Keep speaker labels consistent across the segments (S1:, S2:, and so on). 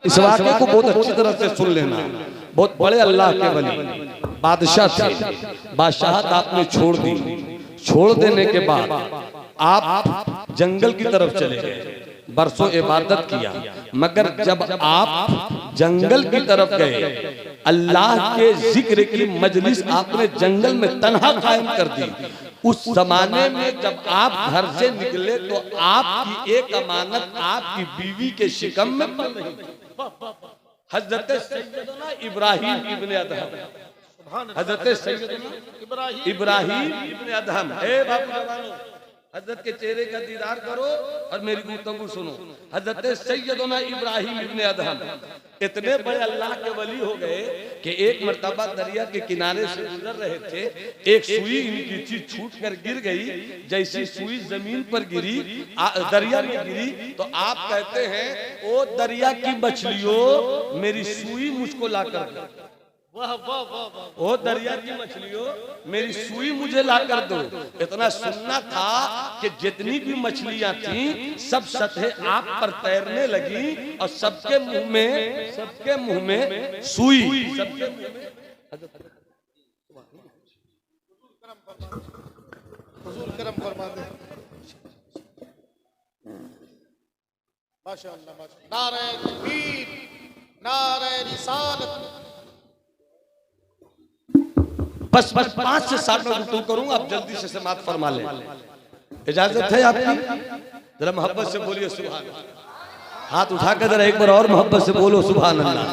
S1: इस वाक़े को बहुत अच्छी तरह से सुन लेना। बहुत बड़े अल्लाह के वली बादशाह थे, बादशाहत आपने छोड़ दी। छोड़ देने के बाद आप जंगल की तरफ चले गए, बरसों इबादत किया, मगर जब आप जंगल की तरफ गए, अल्लाह के जिक्र की मजलिस आपने जंगल में तन्हा कायम कर दी। उस जमाने में जब आप घर से निकले तो आपकी एक अमानत आपकी बीवी के शिकम में पड़ रही थी। हजरत सैयदना इब्राहिम इब्ने अदहम, हजरत सैयदना इब्राहिम इब्ने अदहम। हे बापू जवानों, हजरत के चेहरे का दीदार करो और मेरी गुफ्तगू सुनो। हजरत सैयदना इब्राहिम इब्ने अदहम इतने बड़े अल्लाह के वली हो गए कि एक मर्तबा दरिया के किनारे से गुजर रहे थे, एक सुई इनकी थी, छूट कर गिर गई। जैसी सुई जमीन पर गिरी, दरिया में गिरी, तो आप कहते हैं ओ दरिया की मछलियों मेरी सुई मुझको ला कर दो। वाह वाह वाह, ओ दरिया की मछलियों मेरी सुई मुझे ला कर दो। इतना सुनना था कि जितनी भी मछलियां थी सब सतह आप पर तैरने लगी और सबके मुंह में सुई, सबके मुंह में। हुजूर करम फरमा दे। माशाअल्लाह माशाअल्लाह। नारे तकबीर, नारे रिसालत। बस 5 से 7 मिनट गुफ्तगू करूंगा, आप जल्दी से समाप्त फरमा लें। इजाजत है आपकी? जरा मोहब्बत से बोलिए सुभान अल्लाह। हाथ उठाकर जरा एक बार और मोहब्बत से बोलो सुभान अल्लाह।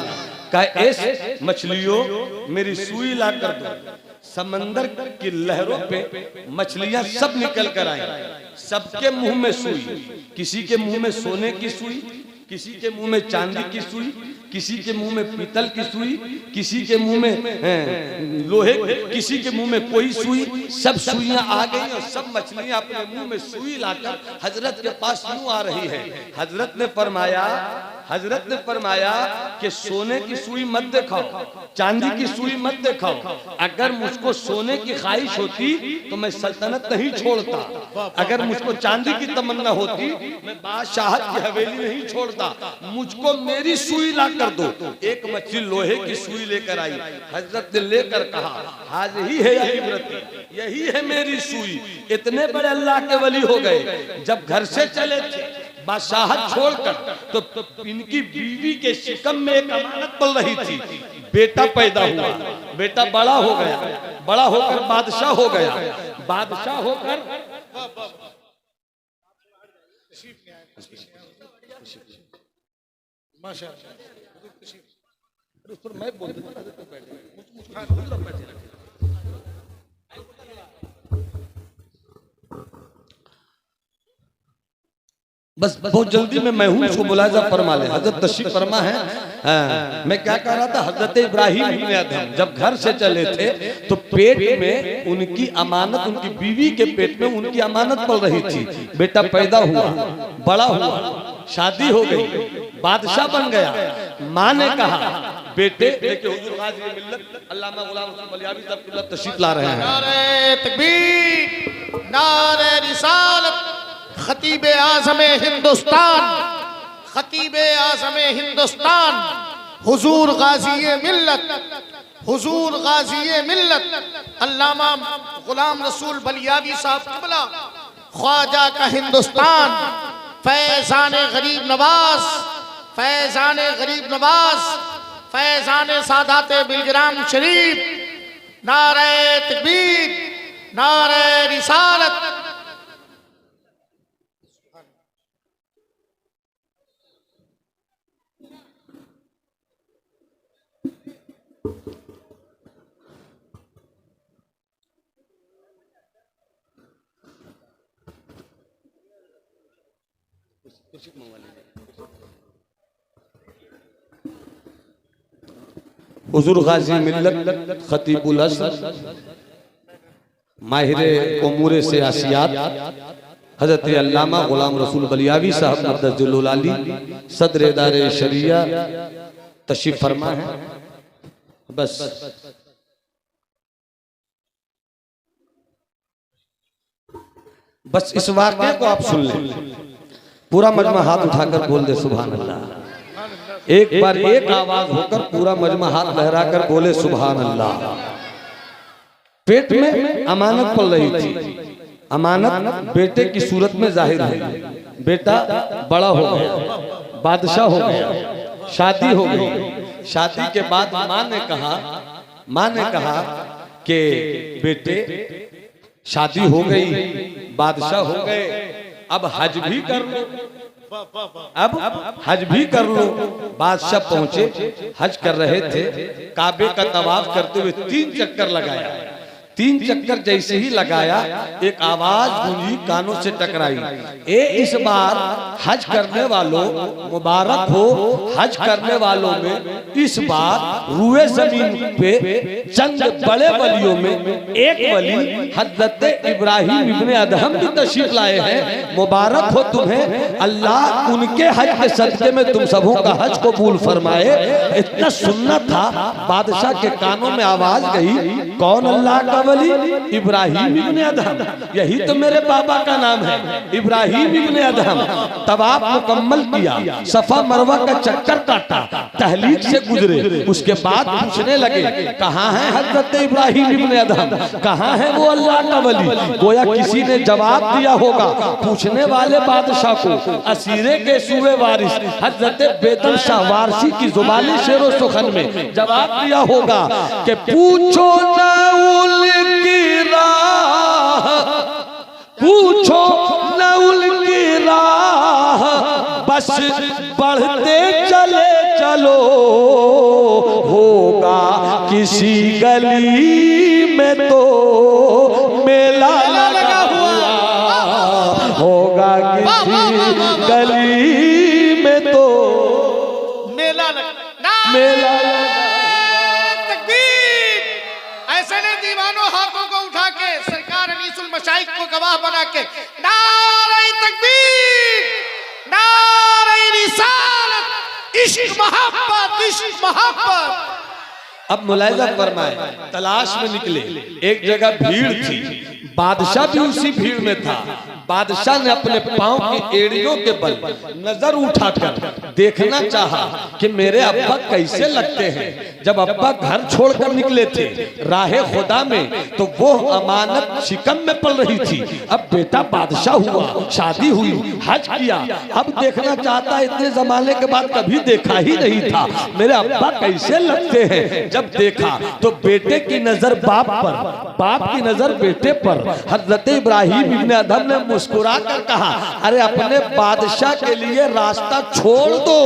S1: कहा ऐस मछलियों मेरी सुई ला कर दो। समंदर की लहरों पे मछलियां सब निकल कर आई, सबके मुंह में सुई। किसी के मुंह में सोने की सुई, किसी के मुंह में चांदी की सुई, किसी के मुंह में पीतल की सुई, किसी के मुंह में लोहे, किसी के मुंह में कोई सुई। सब सुइयां आ गई और सब मछलियां अपने मुंह में सुई लाकर हजरत के पास यूं आ रही है। हजरत ने फरमाया कि सोने की सुई मत दिखाओ, चांदी की सुई मत दिखाओ। अगर मुझको सोने की ख्वाहिश होती तो मैं सल्तनत नहीं छोड़ता, अगर मुझको चांदी की तमन्ना होती मैं बादशाहत की हवेली नहीं छोड़ता। मुझको मेरी सुई ला कर दो। एक मछली लोहे की सुई लेकर आई। हजरत ने लेकर कहा हाज़िही है इब्रती, यही है मेरी सुई। इतने बड़े अल्लाह के वली हो गए, जब घर से चले थे बादशाहत छोड़कर तो इनकी बीवी के शिकम में एक अमानत पल रही थी। बेटा पैदा हुआ, बेटा बड़ा हो गया, बड़ा होकर बादशाह हो गया, बादशाह होकर मैं बोल बस बहुत जल्दी में मैं हूँ, उसको मुलाजा फरमा ले। हजरत तशरीफ फरमा है। मैं क्या कह रहा था, हजरत इब्राहिम इब्ने अदहम जब घर से चले थे तो पेट में उनकी अमानत, उनकी बीवी के पेट में उनकी अमानत पल रही थी। बेटा पैदा हुआ, बड़ा हुआ, शादी हो गई, बादशाह बन गया। माँ ने कहा बेटे, देखिए हुजूर गाज़ी मिल्लत अल्लामा गुलाम रसूल बलियावी साहब तशरीफ ला रहे हैं।
S2: नारे तकबीर, नारे रिसालत। खतीबे आज़म हिंदुस्तान, खतीबे आज़म हिंदुस्तान, हुजूर गाज़ी मिल्लत, हुजूर गाज़ी मिल्लत अल्लामा गुलाम रसूल बलियावी साहब क़िबला, ख्वाजा का हिंदुस्तान, फैज़ान गरीब नवाज, फैज़ान गरीब नवाज, फैज़ान सादात बिलग्राम शरीफ। नारे तकबीर, नारे रिसालत।
S1: हुजूर गाज़ी मिल्लत खतीबुल असर, माहिर उमूर सियासियात, हजरत अल्लामा गुलाम रसूल बलियावी साहब मद्दजुल आली सदर इदारे शरिया तशरीफ फरमा है। बस इस वाक़े को आप सुन लें। पूरा मजमा हाथ उठाकर बोल दे सुभान अल्लाह। एक बार एक आवाज होकर पूरा मजमा हाथ लहराकर बोले सुभान अल्लाह। पेट में अमानत पल रही थी, अमानत बेटे की सूरत में जाहिर हुई। बेटा बड़ा हो गया, बादशाह हो गया, शादी हो गई। शादी के बाद माँ ने कहा कि बेटे शादी हो गई, बादशाह हो गए, अब हज भी कर लो, अब हज भी कर लो। बादशाह पहुंचे, हज कर रहे थे, काबे का तवाफ करते हुए 3 चक्कर लगाया। 3 चक्कर जैसे ही लगाया एक आवाज गूंजी, कानों से टकराई, इस बार हज करने वालों मुबारक हो, हज करने वालों में इस बार रुए जमीन पे चंद बड़े वलियों में एक वली हजरत इब्राहिम इब्ने अदहम की तशरीफ लाए हैं, मुबारक हो तुम्हें, अल्लाह उनके हज के सदके में तुम सबों का हज कबूल फरमाए। इतना सुनना था, बादशाह के कानों में आवाज गई, कौन अल्लाह का वली? इब्राहिम इब्ने अदहम, यही तो मेरे बाबा का नाम है, इब्राहिम इब्ने अदहम। तवाफ मुकम्मल किया, सफा मरवा का चक्कर काटा, तहलीक से गुजरे, उसके बाद पूछने लगे कहाँ है हजरत इब्राहिम इब्ने अदहम, कहाँ है वो अल्लाह का वली? गोया किसी ने जवाब दिया होगा पूछने वाले बादशाह को, असीरे के सूबे वारिस हजरत बेदल शाह वारसी की जुबानी शेरो सुखन में जवाब दिया होगा कि पूछो ना उनकी राह, पूछो न उनकी राह, बस बढ़ते चले चलो, होगा किसी गली में तो मेला लगा हुआ, होगा किसी गली में तो
S2: मेला
S1: मेला।
S2: ऐसे ने दीवानों हाथों को उठा के सरकार अनीसुल मशाइख को गवाह बना के नारे तकबीर, नारे रिसालत, इश्क मोहब्बत, इश्क मोहब्बत।
S1: अब मुलाहिजा फरमाए, तलाश में निकले, एक जगह भीड़ थी, बादशाह भी उसी भीड़ में था। बादशाह ने अपने पांव की एड़ियों के बल नजर उठाकर देखना चाहा कि मेरे अब्बा कैसे लगते हैं। जब अब्बा घर छोड़कर निकले थे राहे खुदा में, तो वो अमानत शिकम में पल रही थी। अब बेटा बादशाह हुआ, शादी हुई, हज किया, अब देखना चाहता, इतने जमाने के बाद कभी देखा ही नहीं था, मेरे अब्बा कैसे लगते हैं। जब देखा तो बेटे की नजर बाप पर, बाप की नजर बेटे पर। हजरत इब्राहिम इब्ने अदहम ने मुस्कुरा कर कहा, अरे अपने बादशाह के लिए रास्ता छोड़ दो,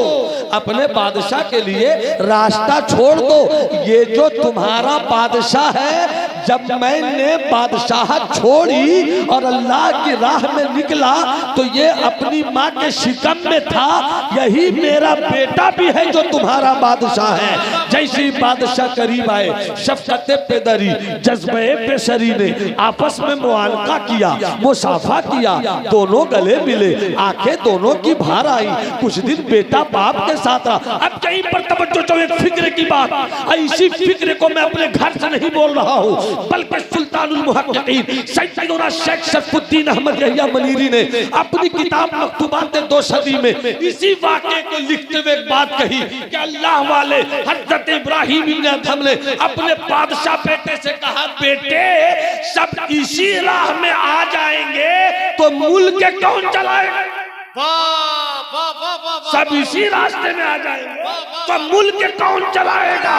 S1: अपने बादशाह के लिए रास्ता छोड़ दो। ये जो तुम्हारा बादशाह है, जब मैंने बादशाह छोड़ी और अल्लाह की राह में निकला तो ये अपनी माँ के शिकम में था, यही मेरा बेटा भी है जो तुम्हारा बादशाह है। जैसे बादशाह करीब आए, शफकत पेदरी जज्बे पेशरी ने आपस में मुआनका किया, मुसाफा किया, दोनों गले मिले, आंखें दोनों की बाहर आई। कुछ दिन बेटा बाप के साथ रहा। अब कहीं पर तवज्जो जो एक फिक्र की बात, ऐसी फिक्र को मैं अपने घर से नहीं बोल रहा हूँ, बल्कि सुल्तानुल मुहक्किकीन सैयदना शेख शरफुद्दीन अहमद यहिया मनीरी ने अपनी किताब मकतूबात 2 सदी में इसी वाक़े को लिखते हुए एक बात कही कि अल्लाह वाले हजरत इब्राहिम इब्ने अदहम ने अपने बादशाह बेटे से कहा, बेटे सब इसी राह में आ जाएंगे तो मुल्क कौन चलाएगा? सब इसी रास्ते में आ जाएंगे तो मुल्क कौन चलाएगा?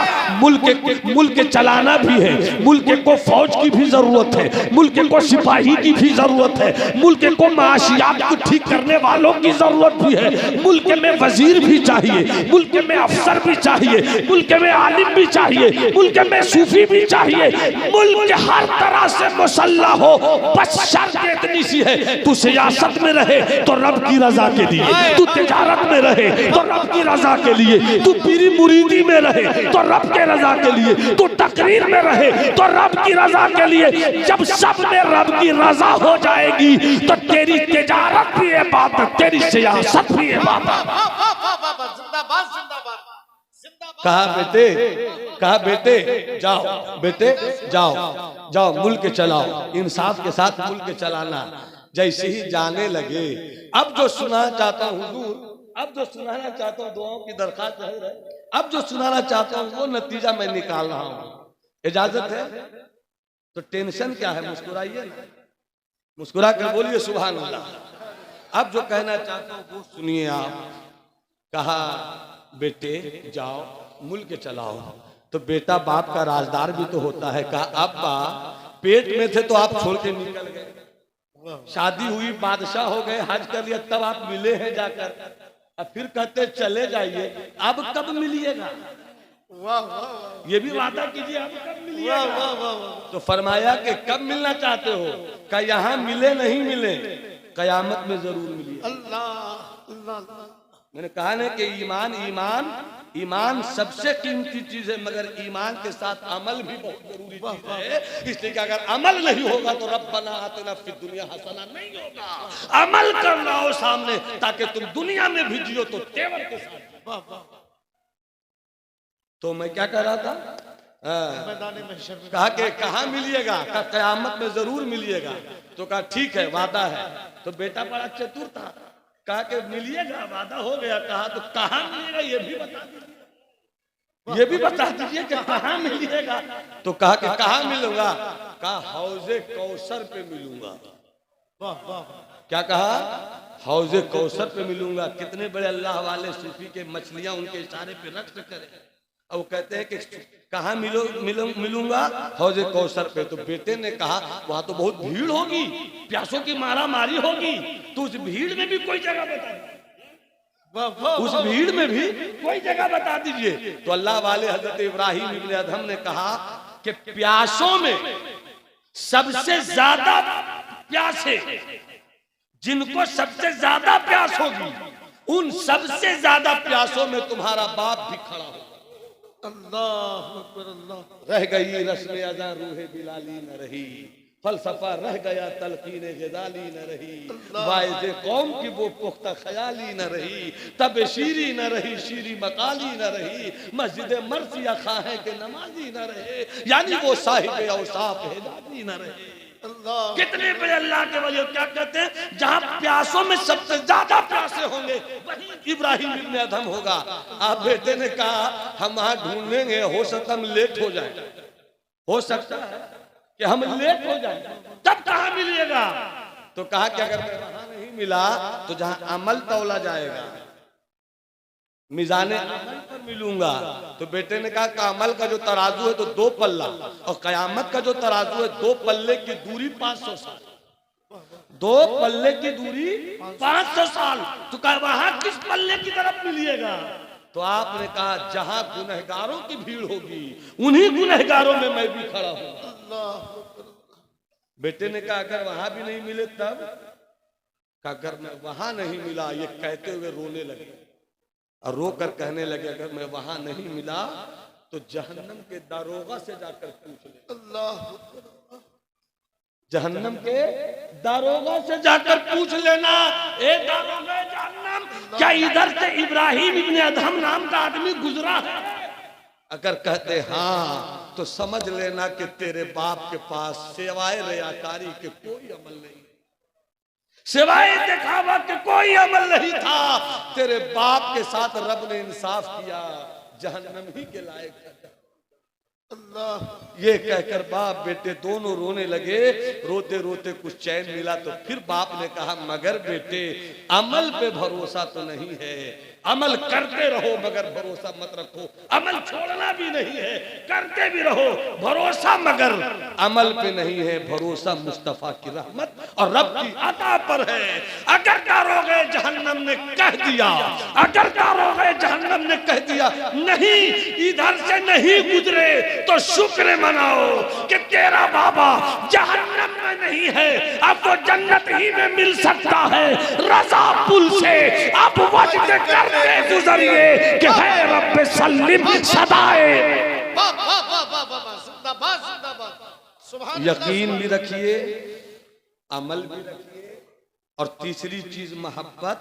S1: मुल्क चलाना भी है, मुल्क को फौज की भी जरूरत है, मुल्क को सिपाही की भी जरूरत है, मुल्क को माशियात को ठीक करने वालों की जरूरत भी है, मुल्क में वजीर भी चाहिए, मुल्क में अफसर भी चाहिए, मुल्क में आलिम भी चाहिए, मुल्क में सूफी भी चाहिए, मुल्क हर तरह से मुसल्लह हो, बस शर्त इतनी सी है, तू सियासत में रहे तो रब की रजा के लिए, तू तिजारत में रहे तो रब की रजा के लिए, तू पीरी मुरीदी में रहे तो रब के रजा के लिए, तू तकरीर में रहे तो रब की रजा के लिए। जब सब में रब की रजा हो जाएगी तो तेरी तिजारत भी इबादत, तेरी सियासत भी इबादत। कहा बेटे, कहा बेटे जाओ, बेटे जाओ, जाओ मुल्क चलाओ, इंसाफ के साथ मुल्क चलाना। जैसे ही जाने लगे, अब जो सुना चाहता हूँ हुजूर, अब जो सुनाना चाहता हूँ, दुआओं की दरखास्त है, अब जो सुनाना चाहता हूँ वो नतीजा मैं निकाल रहा हूँ। इजाजत है? तो टेंशन क्या है, मुस्कुराइए ना, मुस्कुरा कर बोलिए सुभान अल्लाह। अब जो कहना चाहता हूँ वो सुनिए आप। कहा बेटे जाओ मुल्क चलाओ, तो बेटा बाप का राजदार भी तो होता है। कहा अब्बा पेट में थे तो आप छोड़ के निकल गए, शादी हुई बादशाह हो गए, हज कर लिया, तब आप मिले हैं जाकर, अब फिर कहते चले जाइए, अब कब मिलिएगा?
S2: वाह वाह,
S1: ये भी वादा कीजिए अब कब मिलिएगा? तो फरमाया कि कब मिलना चाहते हो? क्या यहाँ मिले नहीं मिले, कयामत में जरूर मिलिए।
S2: अल्लाह अल्लाह।
S1: मैंने कहा ना कि ईमान ईमान ईमान सबसे कीमती चीज है, मगर ईमान के साथ अमल भी बहुत जरूरी चीज है। इसलिए कि अगर अमल नहीं होगा तो रब्बना आतिना फिद दुनिया हसना नहीं होगा। अमल कर लाओ सामने, ताकि तुम दुनिया में भी जियो तो तेवर के साथ। तो मैं क्या कह रहा था? कहा कि कहाँ मिलिएगा? कहा कयामत में जरूर मिलिएगा। तो कहा ठीक है वादा है। तो बेटा बड़ा चतुर था, कहा कि मिलिएगा, वादा हो गया। कहा तो कहाँ मिलेगा ये भी बता दीजिए, ये भी बता दीजिए कि कहाँ मिलिएगा। तो कहा कि कहाँ मिलूंगा? कहा हौजे कौसर पे मिलूंगा। क्या कहा? हौजे कौसर पे मिलूंगा। कितने बड़े अल्लाह वाले सूफी के मछलियां उनके इशारे पे रक्त करे, और वो कहते हैं कि कहाँ मिलूंगा? हौजे कौसर पे। तो बेटे ने कहा वहां तो बहुत भीड़ होगी, प्यासों की मारा मारी होगी, तो उस भीड़ में भी कोई जगह बता, उस भीड़ में भी कोई जगह बता दीजिए। तो अल्लाह वाले हजरत इब्राहिम इब्न अदहम ने कहा कि प्यासों में सबसे ज्यादा प्यासे, जिनको सबसे ज्यादा प्यास होगी, उन सबसे ज्यादा प्यासों में तुम्हारा बाप भी खड़ा होगा।
S2: अल्लाह अकबर अल्लाह।
S1: रह गई रस्म अज़ां रूहे बिलाली न रही, फलसफा रह गया तलकीने ग़ज़ाली न रही, वाइज़े कौम की वो पुख्ता ख्याली न रही, तब शीरी न रही शीरी मकाली न रही, मस्जिद मर्सिया खाहे के नमाजी न रहे, यानी वो साहिब औसाफ हिदायती न रहे।
S2: अल्लाह।
S1: कितने बड़े अल्लाह के वली क्या कहते हैं? जहां प्यासों में सबसे ज्यादा प्यासे होंगे वहीं इब्राहिम इब्न अदहम होगा। आप बेटे ने कहा हम वहां ढूंढेंगे, हो सकता हम लेट हो जाए, हो सकता है कि हम लेट हो जाए, तब कहां मिलिएगा? तो कहा कि अगर मैं वहां नहीं मिला तो जहां अमल तौला जाएगा, मिजाने अमल पर मिलूंगा। तो बेटे ने कहा कि अमल का जो तराजू है तो 2 पल्ला, और कयामत का जो तराजू है 2 पल्ले की दूरी 500 साल, 2 पल्ले की दूरी 500 साल। तो कहा वहां किस पल्ले की तरफ मिलिएगा? तो आपने कहा जहां गुनहगारों की भीड़ होगी उन्हीं गुनहगारों में मैं भी खड़ा हूं। बेटे ने कहा अगर वहां भी नहीं मिले तब? अगर मैं वहां नहीं मिला, ये कहते हुए रोने लगे और रो कर कहने लगे अगर मैं वहां नहीं मिला तो जहन्नम के दारोगा से जाकर पूछ ले।
S2: अल्लाह।
S1: जहन्नम के दारोगा से जाकर पूछ लेना, ए दारोगा जहन्नम, क्या इधर से इब्राहिम इब्न अदहम नाम का आदमी गुजरा है? अगर कहते हाँ तो समझ लेना कि तेरे बाप के पास सिवाय रियाकारी के कोई अमल नहीं, सिवाय दिखावा के कोई अमल नहीं था। तेरे बाप के साथ रब ने इंसाफ किया, जहन्नम ही के लायक है। अल्लाह। ये कहकर बाप बेटे दोनों रोने लगे। रोते रोते कुछ चैन मिला तो फिर बाप ने कहा मगर बेटे अमल पे भरोसा तो नहीं है, अमल करते रहो मगर भरोसा मत रखो। अमल छोड़ना भी नहीं है, करते भी रहो, भरोसा मगर अमल पे नहीं है। भरोसा मुस्तफा की रहमत और रब की अता पर है। अगर दारोगे जहन्नम ने कह दिया, अगर दारोगे जहन्नम ने कह दिया नहीं इधर से नहीं गुजरे, तो शुक्र मनाओ कि तेरा बाबा जहन्नम में नहीं है, अब वो जन्नत ही में मिल सकता है। रजा पुल से अब वजद करते गुजरिए कि है रब्बे सल्लिम सदाए। यकीन भी रखिए, अमल भी रखिए, और तीसरी चीज मोहब्बत।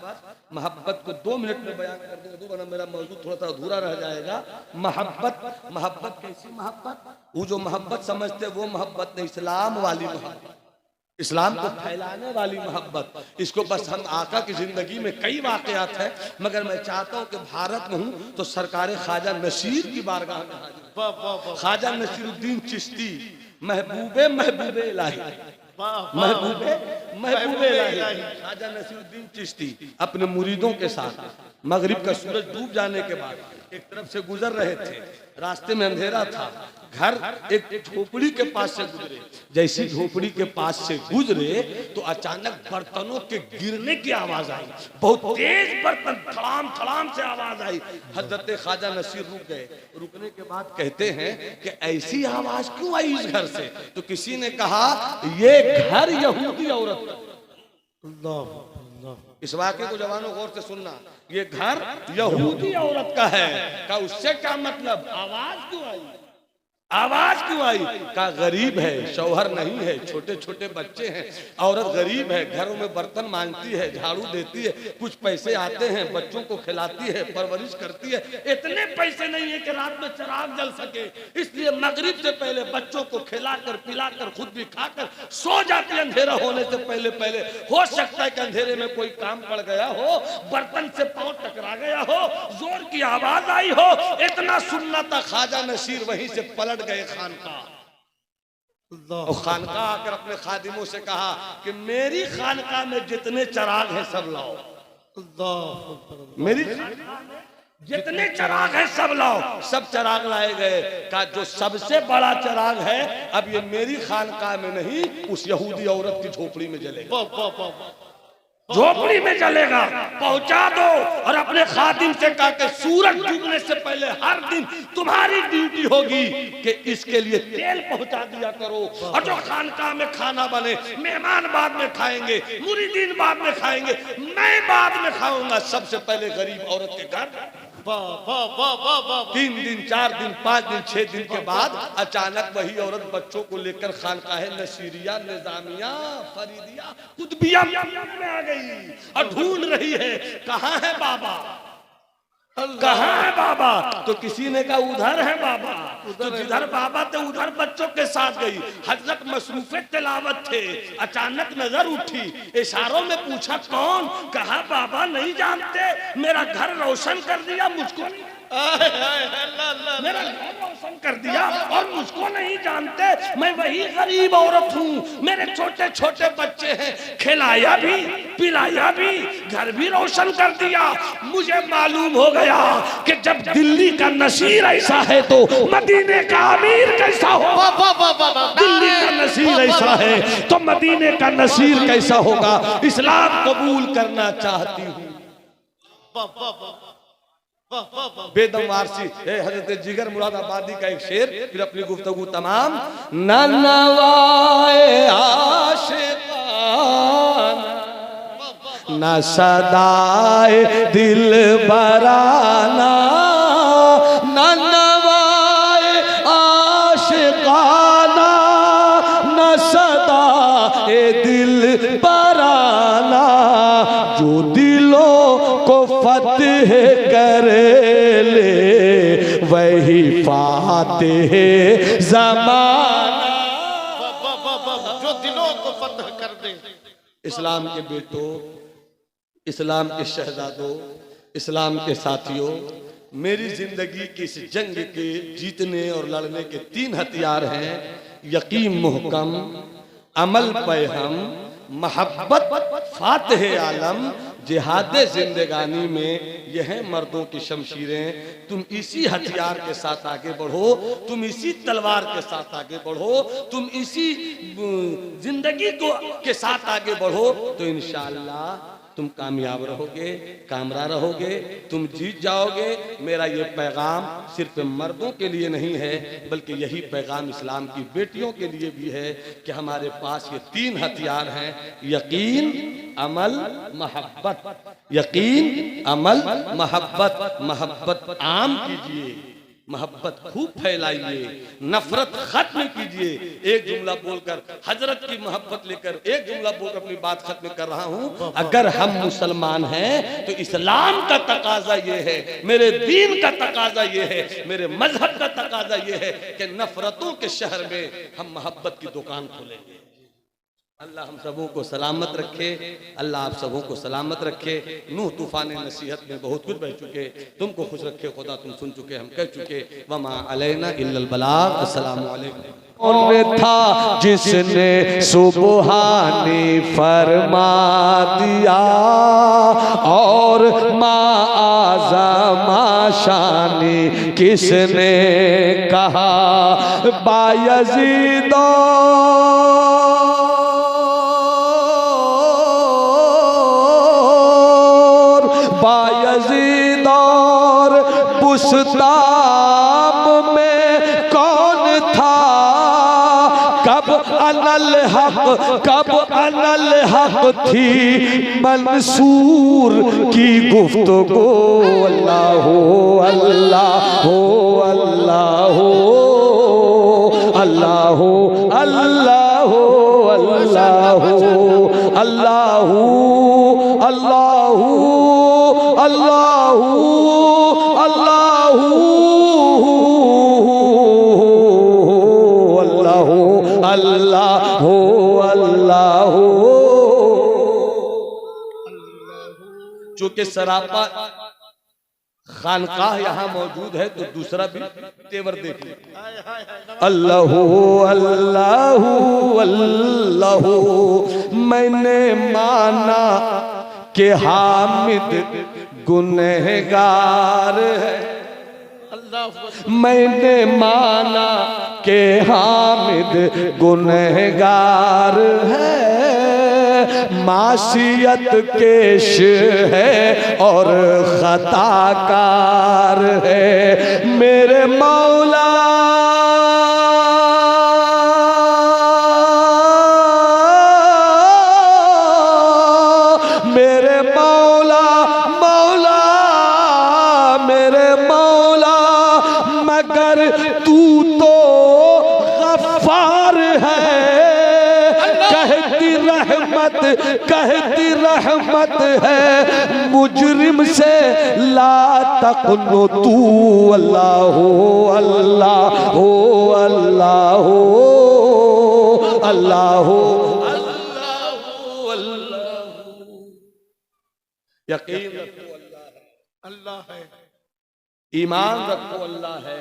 S1: मोहब्बत को 2 मिनट में बयान कर दूंगा, वरना मेरा मौजूद थोड़ा सा अधूरा रह जाएगा। मोहब्बत, मोहब्बत कैसी मोहब्बत? वो जो मोहब्बत समझते वो मोहब्बत नहीं, इस्लाम वाली मोहब्बत। इस्लाम को फैलाने वाली मोहब्बत, इसको बस हम आका की जिंदगी में कई वाकयात हैं, मगर मैं चाहता हूं कि भारत में हूं तो सरकार ख्वाजा नसीर की बारगाह में हाजिर, ख्वाजा नसीरुद्दीन चिश्ती, महबूबे महबूबे इलाही, महबूबे महबूबे इलाही ख्वाजा नसीरुद्दीन चिश्ती अपने मुरीदों के साथ मगरिब का सूरज डूब जाने के बाद एक तरफ से गुजर रहे थे, रास्ते में अंधेरा था, घर एक झोपड़ी के पास से गुजरे, जैसी झोपड़ी के पास से गुजरे तो अचानक बर्तनों के गिरने की आवाज आई, बहुत तेज बर्तन थड़ाम थड़ाम से आवाज आई। हजरत ख्वाजा नसीर रुक गए, रुकने के बाद कहते हैं कि ऐसी आवाज क्यों आई इस घर से? तो किसी ने कहा ये घर यहूदी औरत का। इस वाक्य को जवानों गौर से सुनना, ये घर यहूदी औरत का है। का उससे क्या मतलब? आवाज क्यों आई? आवाज क्यों आई? का गरीब है, शौहर नहीं है, छोटे छोटे बच्चे हैं, औरत गरीब है, घरों में बर्तन मांजती है, झाड़ू देती है, कुछ पैसे आते हैं, बच्चों को खिलाती है, परवरिश करती है, इतने पैसे नहीं है कि रात में चिराग जल सके, इसलिए मगरिब से पहले बच्चों को खिलाकर पिलाकर खुद भी खाकर सो जाती है अंधेरा होने से पहले पहले। हो सकता है कि अंधेरे में कोई काम पड़ गया हो, बर्तन से पांव टकरा गया हो, जोर की आवाज आई हो, इतना सुनना था। ख्वाजा नसीर वहीं से पलट गए खानकाह, और खानकाह आकर अपने खादिमों से कहा कि मेरी खानकाह में जितने चिराग हैं सब लाओ, मेरी खानकाह में जितने चिराग हैं सब लाओ। सब चिराग लाए गए। का जो सबसे बड़ा चिराग है अब ये मेरी खानकाह में नहीं, उस यहूदी औरत की झोपड़ी में जलेगा, झोपड़ी में जलेगा, पहुंचा दो। और अपने खादिम से कहा कि सूरज डूबने से पहले हर दिन तुम्हारी ड्यूटी होगी कि इसके लिए तेल पहुंचा दिया करो, और जो खानकाह में खाना बने मेहमान बाद में खाएंगे, मुरीदीन बाद में खाएंगे, मैं बाद में खाऊंगा। सबसे पहले गरीब औरत के घर 3 दिन 4 दिन 5 दिन 6 दिन के बाद अचानक वही औरत बच्चों को लेकर खानकाह नसीरिया, निजामिया, फरीदिया, कुतुबिया में आ गई और ढूंढ रही है कहाँ है बाबा, कहाँ है बाबा? तो किसी ने कहा उधर है बाबा। तो जिधर बाबा थे उधर बच्चों के साथ गई। हजरत मसरूफे तिलावत थे, अचानक नजर उठी, इशारों में पूछा कौन? कहा बाबा नहीं जानते, मेरा घर रोशन कर दिया, मुझको मेरा घर रोशन कर दिया और मुझको नहीं जानते, मैं वही गरीब औरत हूँ, मेरे छोटे छोटे बच्चे हैं, खिलाया भी पिलाया भी, घर भी रोशन कर दिया। मुझे मालूम हो गया कि जब दिल्ली का नसीर ऐसा है तो मदीने का अमीर कैसा होगा, दिल्ली का नसीर ऐसा है तो मदीने का नसीर कैसा होगा। इस्लाम कबूल करना चाहती हूँ। बेदम वारसी हजरत जिगर मुरादाबादी का एक शेर, फिर अपनी गुफ्तगू तमाम। नवाए आशिकाना न सदाए दिल बराना, नवाए आशिकाना न सदाए दिल बराना, जो दिलों को फतेह करे ले वही फातेह ज़माना,
S2: जो दिलों को फतह कर दे।
S1: इस्लाम के बेटों, इस्लाम के शहजादों, इस्लाम के साथियों, मेरी जिंदगी की इस जंग के जीतने और लड़ने के 3 हथियार हैं। यकीन मुहकम, अमल पैहम, मोहब्बत फातेह आलम। जिहाद जिंदगानी में यह है मर्दों की शमशीरें। तुम इसी हथियार के साथ आगे बढ़ो, तुम इसी तलवार के साथ आगे बढ़ो, तुम इसी जिंदगी को के साथ आगे बढ़ो तो इंशाअल्लाह तुम कामयाब रहोगे, कामरा रहोगे, तुम जीत जाओगे। मेरा ये पैगाम सिर्फ मर्दों के लिए नहीं है, बल्कि यही पैगाम इस्लाम की बेटियों के लिए भी है कि हमारे पास ये 3 हथियार हैं। यकीन, अमल, मोहब्बत। यकीन, अमल, मोहब्बत। मोहब्बत आम कीजिए, मोहब्बत खूब फैलाइए, नफरत खत्म कीजिए। एक जुमला बोलकर हजरत की मोहब्बत लेकर एक जुमला बोलकर अपनी बात खत्म कर रहा हूं। अगर हम मुसलमान हैं तो इस्लाम का तकाजा ये है, मेरे दीन का तकाजा ये है, मेरे मजहब का तकाजा ये है कि नफरतों के शहर में हम मोहब्बत की दुकान खोलेंगे। अल्लाह हम सबों को सलामत रखे, अल्लाह आप सबों को सलामत रखे। नूह तूफान नसीहत में बहुत कुछ बह चुके, तुमको खुश रखे खुदा, तुम सुन चुके, हम कह चुके। वमा अलैना इल्लल बलाग। अस्सलामु अलैकुम।
S3: कौन था जिसने सुबहानी फरमा दिया और माशानी किसने कहा बायज़ीदो बायज़ीद और बुस्ताम में कौन था कब अनल अनल हक थी मंसूर की गुफ्तगू। अल्लाह हो अल्लाह हो अल्लाह हो अल्लाह हो अल्लाह हो अल्लाह हो अल्लाह हो अल्लाह हो अल्लाह अल्लाह अल्लाह हो अल्लाह।
S1: चूंकि सरापा खानकाह यहाँ मौजूद है तो दूसरा भी तेवर देख ले।
S3: अल्लाह अल्लाह अल्लाह मैंने माना कि हामिद गुनहगार है, मैंने माना कि हामिद गुनहगार है, मासियत केश है और खताकार है। मेरे मौला कहती रहमत है मुजरिम से ला तक़नो तू। अल्लाह हो अल्लाह हो अल्लाह हो अल्लाह हो अल्लाह।
S1: यकीन रखो अल्लाह है, ईमान रखो अल्लाह है,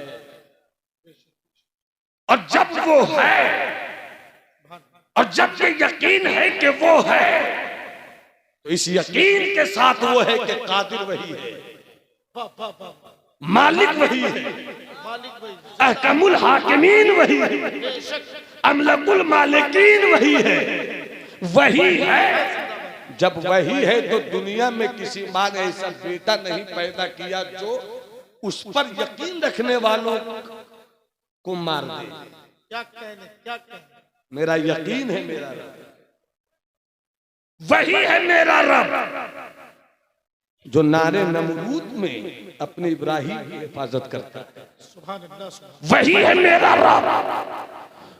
S1: और जब वो है और जब ये यकीन है कि वो है तो इस यकीन के साथ वो है कि कादिर वही है, मालिक वही है, अहकमुल हाकिमीन वही है, अमलकुल मालिकीन वही है, वही है। जब वही है तो दुनिया में किसी माँ ने ऐसा बेटा नहीं पैदा किया जो उस पर यकीन रखने वालों को मार दे।
S2: क्या कहने
S1: मेरा यकीन है मेरा रब, वही है मेरा रब जो नारे नमरूद में अपने इब्राहिम की हिफाजत करता है। वही है मेरा रब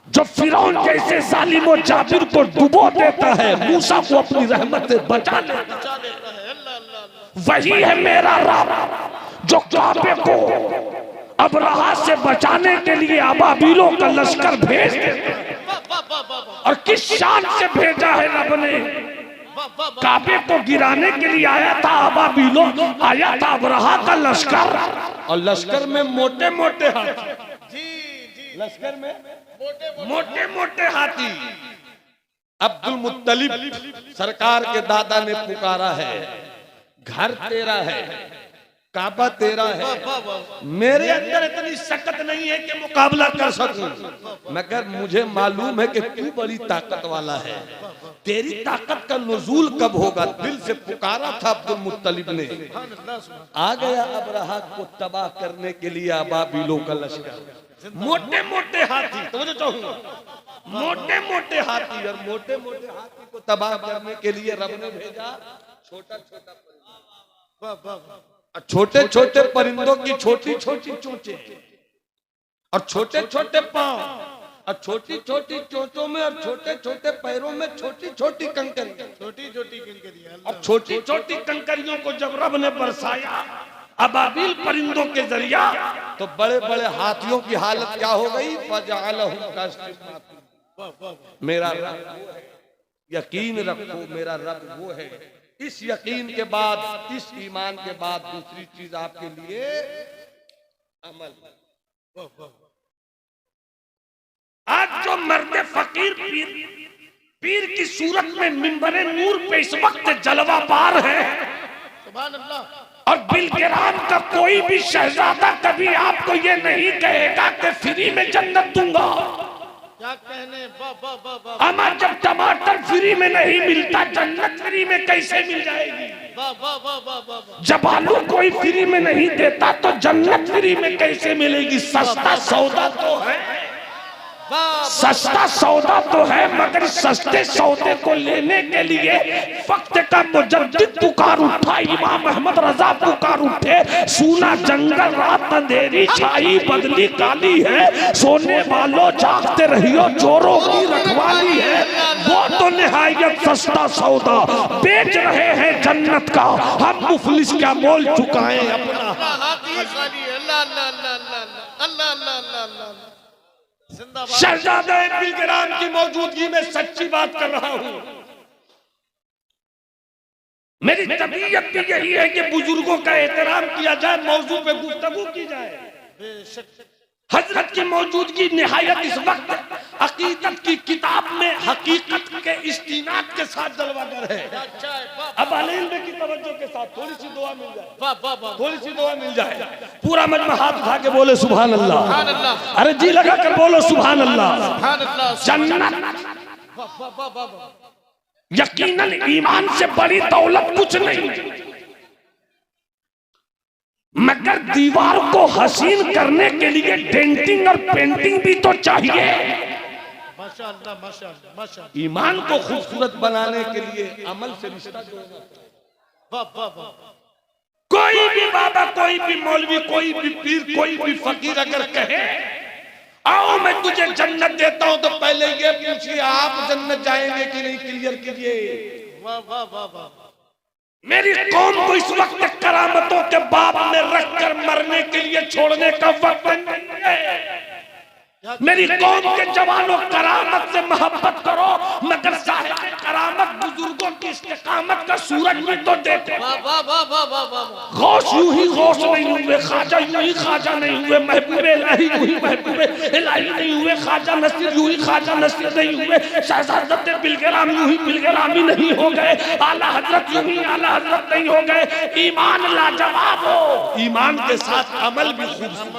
S1: जो फिरौन जैसे जालिम और जाबिर को डुबो देता है, मूसा को अपनी रहमत से बचा लेता है। वही है मेरा रब जो काबे को अबरहा से बचाने के लिए अबाबीलों का लश्कर भेज देता है। और किस शान से भेजा है रब ने, काबे को गिराने के लिए आया था अबाबीलों, आया था अबरहा का लश्कर, और लश्कर में मोटे मोटे हाथी, लश्कर में मोटे मोटे हाथी। अब्दुल मुत्तलिब सरकार के दादा ने पुकारा है, घर तेरा है, काबा तेरा है, मेरे अंदर इतनी सकत नहीं है कि मुकाबला कर सकूं, मगर मुझे मालूम है कि तू बड़ी ताकत वाला है, तेरी ताकत का नुज़ूल कब होगा। दिल से पुकारा था अब्दुल मुत्तलिब ने। आ गया अबरहा को तबाह करने के लिए अबाबीलों का लश्कर, मोटे मोटे हाथी, तो मुझे चाहूंगा मोटे मोटे हाथी, और मोटे मोटे हाथी को तबाह करने के लिए रब ने भेजा छोटा छोटा, छोटे छोटे परिंदों की छोटी छोटी चोंचें और छोटे छोटे पांव, और छोटी छोटी चोंचों में और छोटे छोटे पैरों में छोटी छोटी कंकरियां, और छोटी छोटी कंकरियों को जब रब ने बरसाया अबाबिल परिंदों के जरिया, तो बड़े बड़े हाथियों की हालत क्या हो गई। फजअलहुम कसफिन। मेरा रब यकीन रखो मेरा रब वो है। इस यकीन के बाद, इस ईमान के बाद दूसरी चीज आपके लिए अमल। आज जो मर्द फकीर पीर की सूरत में मिंबरे नूर पे इस वक्त जलवा पार है,
S2: सुभान अल्लाह।
S1: और बिलकिराम का कोई भी शहजादा कभी आपको ये नहीं कहेगा कि फ्री में जन्नत दूंगा।
S2: क्या कहने, वाह वाह वाह वाह,
S1: अमा जब टमाटर फ्री में नहीं मिलता, जन्नत फ्री में कैसे मिल जाएगी?
S2: वाह वाह वाह वाह वाह वाह।
S1: जब आलू कोई फ्री में नहीं देता तो जन्नत फ्री में कैसे मिलेगी? सस्ता सौदा तो है, सस्ता सौदा तो है, मगर सस्ते सौदे को लेने के लिए वक्त का मुजद्दिद पुकार उठा, इमाम अहमद रजा पुकार उठे। सूना जंगल रात अंधेरी छाई बदली काली है, सोने वालों जागते रहियो चोरों की रखवाली है। वो तो निहायत सस्ता सौदा बेच रहे हैं जन्नत का, हम मुफलिस क्या मोल चुकाएं अपना। शहजादे बिलकिराम की मौजूदगी में सच्ची बात कर रहा हूं। मेरी तबीयत भी यही है कि बुजुर्गों का एहतराम किया जाए, मौजू पे गुफ्तगू की जाए। हजरत की मौजूदगी निहायत इस वक्त अकीदत की किताब में हकीकत के इस्तीनाद के साथ जलवागर है। अब अलीम की तवज्जो के साथ थोड़ी सी दुआ मिल जाए, थोड़ी सी दुआ मिल जाए। पूरा मजमा हाथ उठा के बोले सुभान अल्लाह। अरे जी लगा कर बोलो सुभान अल्लाह। जन्नत यकीनन ईमान से बड़ी दौलत कुछ नहीं, मगर दीवार को हसीन करने के लिए डेंटिंग और पेंटिंग भी तो चाहिए।
S2: माशाअल्लाह माशाअल्लाह माशाअल्लाह।
S1: ईमान को खूबसूरत बनाने के लिए अमल से रिश्ता जोड़ना।
S2: वाह वाह वाह।
S1: कोई भी बाबा, कोई भी मौलवी, कोई भी पीर, कोई भी फकीर अगर कहे आओ मैं तुझे जन्नत देता हूं, तो पहले ये पूछिए आप जन्नत जाएंगे कि नहीं, क्लियर कीजिए।
S2: वाह वाह वाह वाह।
S1: मेरी कौम को इस वक्त करामतों के बाब में रखकर मरने के लिए छोड़ने का वक्त नहीं है। मेरी कौम के जवानों करामत से मोहब्बत करो, मगर साहिब करामत बुजुर्गों की इस्तिकामत का सूरज भी तो देखो। गौस यूं ही गौस नहीं हुए, ख्वाजा यूं ही ख्वाजा नहीं हुए, महबूब इलाही यूं ही महबूब इलाही नहीं हुए, ख्वाजा नसीर यूं ही ख्वाजा नसीर नहीं हुए, शहजादत बिलकिराम यूं ही बिलकिरामी नहीं हो गए, आला हजरत यूं ही आला हजरत नहीं हो गए। ईमान लाजवाब हो, ईमान के साथ अमल भी खूबसूरत।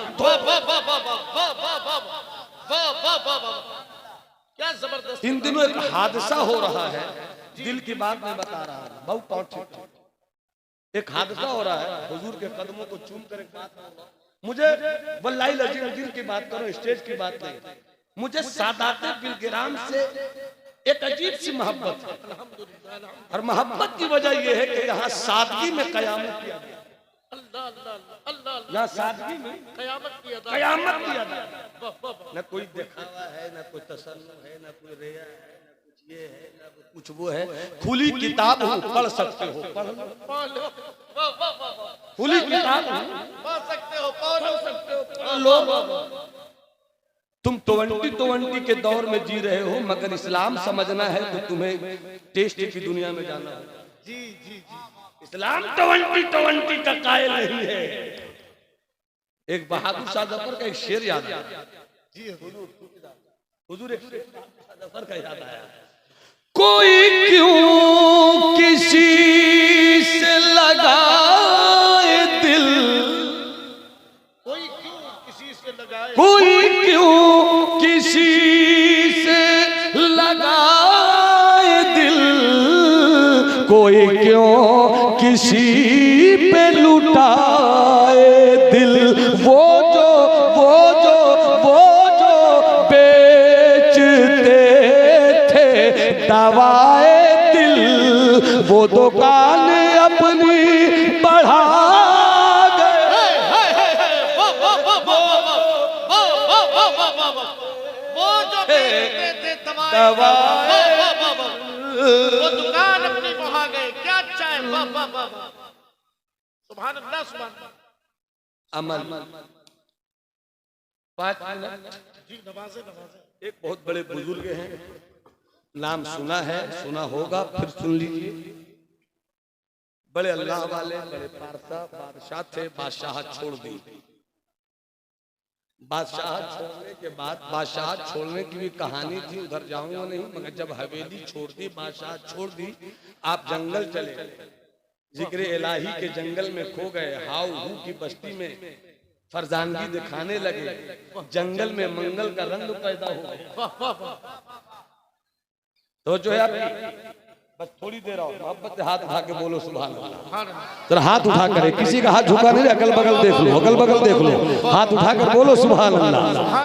S2: क्या जबरदस्त।
S1: इन दिनों एक हादसा हो रहा है, दिल की बात मैं बता रहा हूँ, बहुत पहुंचे। एक हादसा हो रहा है, हुजूर के कदमों को चूम कर एक बात, मुझे वल्लाही लजीम दिल की बात करो, स्टेज की बात नहीं, मुझे सादात बिलकिराम से एक अजीब सी मोहब्बत है। और मोहब्बत की वजह यह है कि यहाँ सादगी में कयामत किया गया। यहाँ सादगी में कयामत किया गया। न कोई दिखावा है, न कोई तसल्लुम है, न कोई रिया है, न कुछ ये है, न कुछ वो है। खुली किताब हो, पढ़ सकते हो, पढ़ लो। खुली किताब
S2: पढ़ सकते हो, पढ़
S1: लो। तुम 2020 के दौर में जी रहे हो, मगर इस्लाम समझना है तो तुम्हें टेस्ट की दुनिया में जाना है।
S2: जी जी जी।
S1: इस्लाम 2020 का कायल नहीं है। एक बहादुर शाह जफर का एक शेर याद आया।
S2: जी
S1: हुजूर एक शेर जफर का याद आया।
S3: कोई क्यों किसी से लगाए दिल,
S2: कोई क्यों किसी से लगाए,
S3: कोई क्यों किसी से लगाए दिल, कोई क्यों किसी पे लुटाए दिल। वो जो बेचते थे दवाए दिल, वो दुकान अपनी बढ़ा गए।
S2: वो जो बेचते थे दवाएं, वो दुकान अपनी बढ़ा गए। क्या अच्छा है। वाह वाह वाह वाह। सुभान अल्लाह सुभान अल्लाह।
S1: अमल 5 मिनट।
S2: जी नवाजे नवाजे।
S1: एक बहुत बड़े बुजुर्ग हैं, नाम सुना है, सुना होगा, फिर सुन लीजिए। बड़े अल्लाह वाले, बड़े बादशाह थे, बादशाह छोड़ दी। बादशाह छोड़ने के बाद, बादशाह छोड़ने की भी कहानी थी, उधर जाऊंगा नहीं, मगर जब हवेली छोड़ दी, बादशाह छोड़ दी, आप जंगल चले, जिक्र इलाही के जंगल में खो गए, हाउ हू की बस्ती में फरजानगी दिखाने लगे, जंगल में मंगल का रंग पैदा हो गया। तो जो है आपकी बस थोड़ी देर आओ, मोहब्बत से हाथ उठा के बोलो सुभान अल्लाह।
S3: जरा हाथ उठा कर, किसी का हाथ झुका नहीं, अगल बगल देख लो, अगल बगल देख लो, हाथ उठा कर बोलो सुभान अल्लाह।